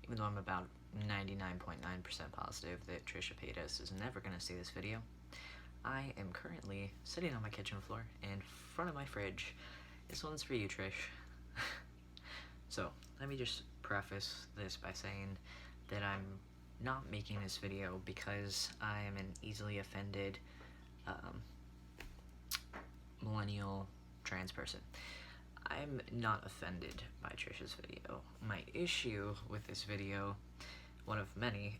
even though I'm about 99.9% positive that Trisha Paytas is never going to see this video, I am currently sitting on my kitchen floor in front of my fridge. This one's for you, Trish. So, let me just preface this by saying that I'm not making this video because I am an easily offended millennial trans person. I'm not offended by Trisha's video. My issue with this video, one of many,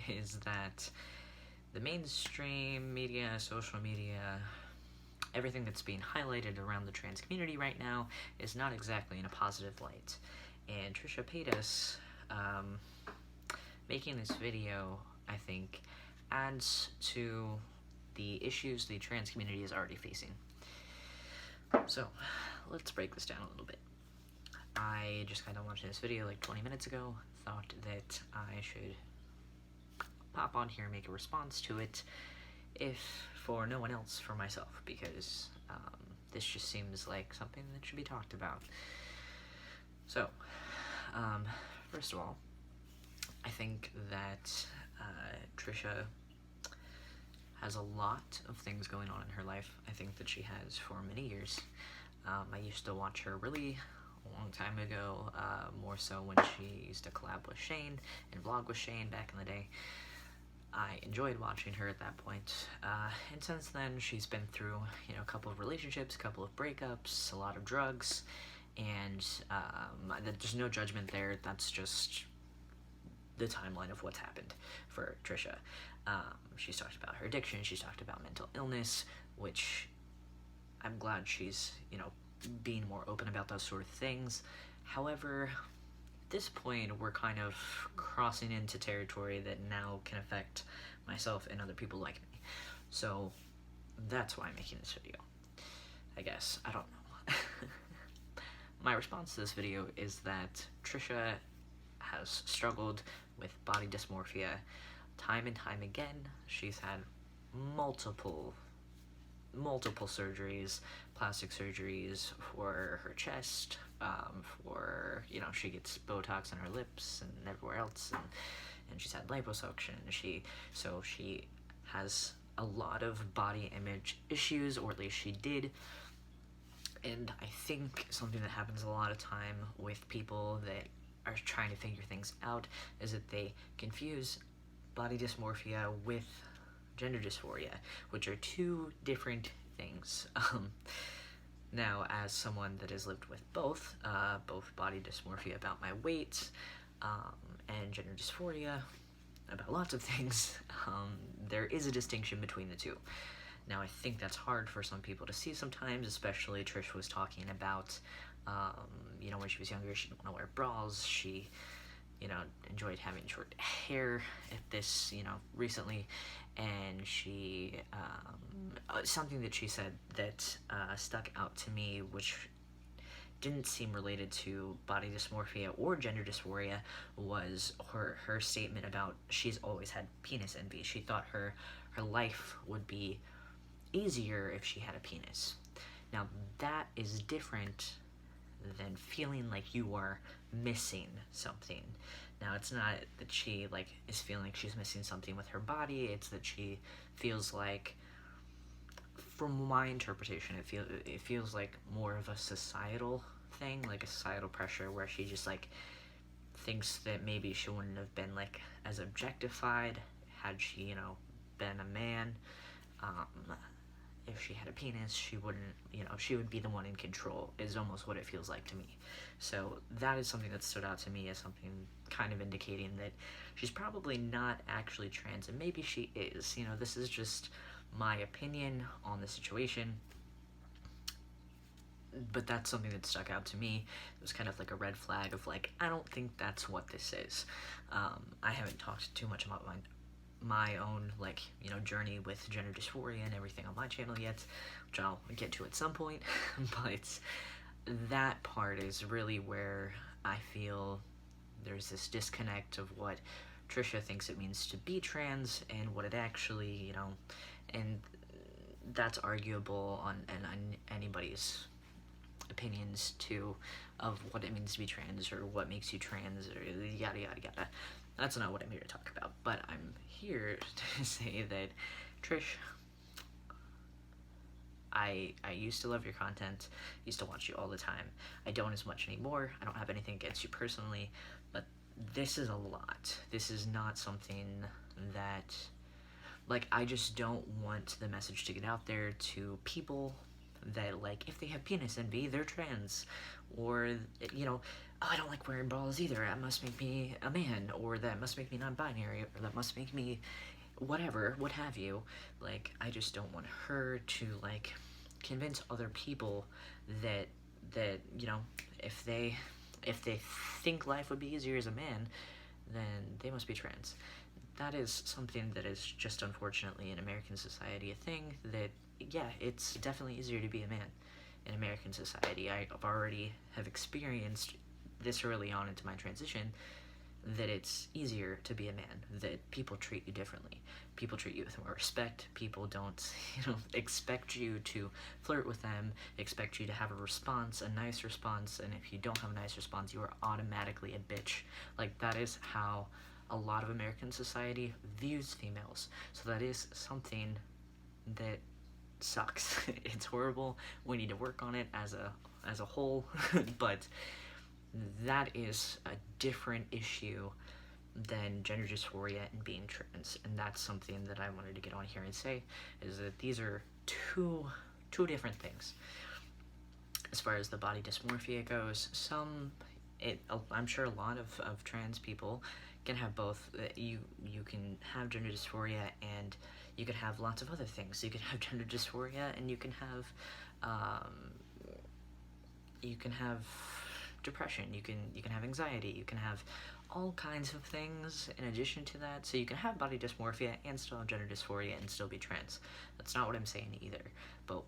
is that the mainstream media, social media, everything that's being highlighted around the trans community right now is not exactly in a positive light. And Trisha Paytas, making this video, I think, adds to the issues the trans community is already facing. So, let's break this down a little bit. I just kind of watched this video like 20 minutes ago, thought that I should pop on here and make a response to it, if for no one else, for myself, because this just seems like something that should be talked about. So, first of all, I think that Trisha has a lot of things going on in her life. I think that she has for many years. I used to watch her really a long time ago, more so when she used to collab with Shane and vlog with Shane back in the day. I enjoyed watching her at that point, and since then she's been through, a couple of relationships, a couple of breakups, a lot of drugs, and there's no judgment there. That's just the timeline of what's happened for Trisha. She's talked about her addiction, she's talked about mental illness, which I'm glad she's, being more open about those sort of things. However, at this point, we're kind of crossing into territory that now can affect myself and other people like me. So, that's why I'm making this video, I guess. I don't know. My response to this video is that Trisha has struggled with body dysmorphia time and time again. She's had multiple surgeries, plastic surgeries for her chest, for, she gets Botox on her lips and everywhere else, and she's had liposuction. She has a lot of body image issues, or at least she did. And I think something that happens a lot of time with people that are trying to figure things out is that they confuse body dysmorphia with gender dysphoria, which are two different things. Now, as someone that has lived with both body dysmorphia about my weight, and gender dysphoria about lots of things, there is a distinction between the two. Now, I think that's hard for some people to see sometimes, especially Trish was talking about, when she was younger, she didn't want to wear bras, she, enjoyed having short hair at this, recently, and she, something that she said that stuck out to me, which didn't seem related to body dysmorphia or gender dysphoria, was her statement about she's always had penis envy. She thought her life would be easier if she had a penis. Now, that is different than feeling like you are missing something. Now, it's not that she is feeling like she's missing something with her body, it's that she feels like, from my interpretation, it feels like more of a societal thing, like a societal pressure, where she just thinks that maybe she wouldn't have been as objectified had she, been a man. If she had a penis, she wouldn't, she would be the one in control, is almost what it feels like to me. So that is something that stood out to me as something kind of indicating that she's probably not actually trans, and maybe she is. This is just my opinion on the situation, but that's something that stuck out to me. It was kind of like a red flag of I don't think that's what this is. I haven't talked too much about my own journey with gender dysphoria and everything on my channel yet, which I'll get to at some point, but that part is really where I feel there's this disconnect of what Trisha thinks it means to be trans and what it actually, and that's arguable on anybody's opinions too of what it means to be trans or what makes you trans or yada yada yada. That's not what I'm here to talk about, but I'm here to say that, Trish, I used to love your content, used to watch you all the time. I don't as much anymore. I don't have anything against you personally, but this is a lot. This is not something that, like, I just don't want the message to get out there to people that, like, if they have penis envy, they're trans. Or, you know, oh, I don't like wearing bras either, that must make me a man, or that must make me non-binary, or that must make me whatever, what have you. Like, I just don't want her to, like, convince other people that, you know, if they think life would be easier as a man, then they must be trans. That is something that is just unfortunately in American society a thing that, yeah, it's definitely easier to be a man in American society. I already have experienced this early on into my transition, that it's easier to be a man, that people treat you differently. People treat you with more respect. People don't, you know, expect you to flirt with them, expect you to have a response, a nice response, and if you don't have a nice response, you are automatically a bitch. Like, that is how a lot of American society views females. So that is something that sucks. It's horrible. We need to work on it as a whole, but that is a different issue than gender dysphoria and being trans, and that's something that I wanted to get on here and say, is that these are two different things. As far as the body dysmorphia goes, I'm sure a lot of trans people can have both. You can have gender dysphoria and you can have lots of other things. You can have gender dysphoria and you can have depression, you can have anxiety, you can have all kinds of things in addition to that. So you can have body dysmorphia and still have gender dysphoria and still be trans. That's not what I'm saying either, but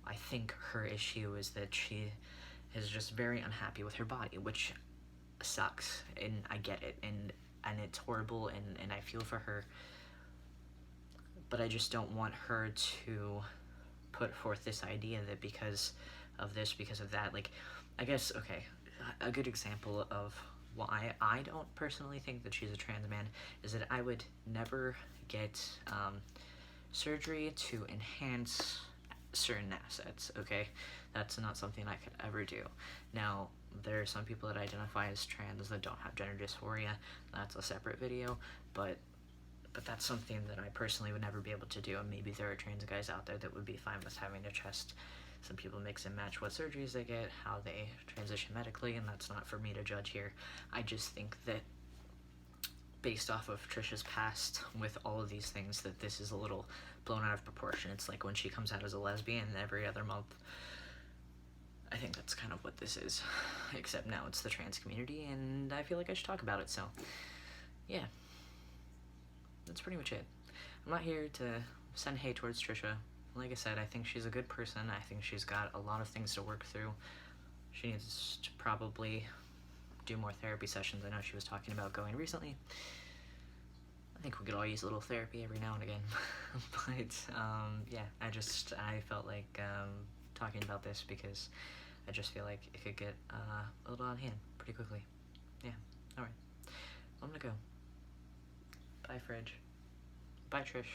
I think her issue is that she is just very unhappy with her body, which sucks, and I get it, and it's horrible, and I feel for her, but I just don't want her to put forth this idea that because of this, because of that, like, I guess, okay, a good example of why I don't personally think that she's a trans man is that I would never get surgery to enhance certain assets, okay? That's not something I could ever do. Now, there are some people that identify as trans that don't have gender dysphoria. That's a separate video, but that's something that I personally would never be able to do, and maybe there are trans guys out there that would be fine with having a chest. Some people mix and match what surgeries they get, how they transition medically, and that's not for me to judge here. I just think that based off of Trisha's past with all of these things, that this is a little blown out of proportion. It's like when she comes out as a lesbian every other month. I think that's kind of what this is, except now it's the trans community, and I feel like I should talk about it, so yeah. That's pretty much it. I'm not here to send hate towards Trisha. Like I said, I think she's a good person. I think she's got a lot of things to work through. She needs to probably do more therapy sessions. I know she was talking about going recently. I think we could all use a little therapy every now and again. But, yeah, I felt like talking about this because I just feel like it could get a little out of hand pretty quickly. Yeah, alright. I'm gonna go. Bye, Fridge. Bye, Trish.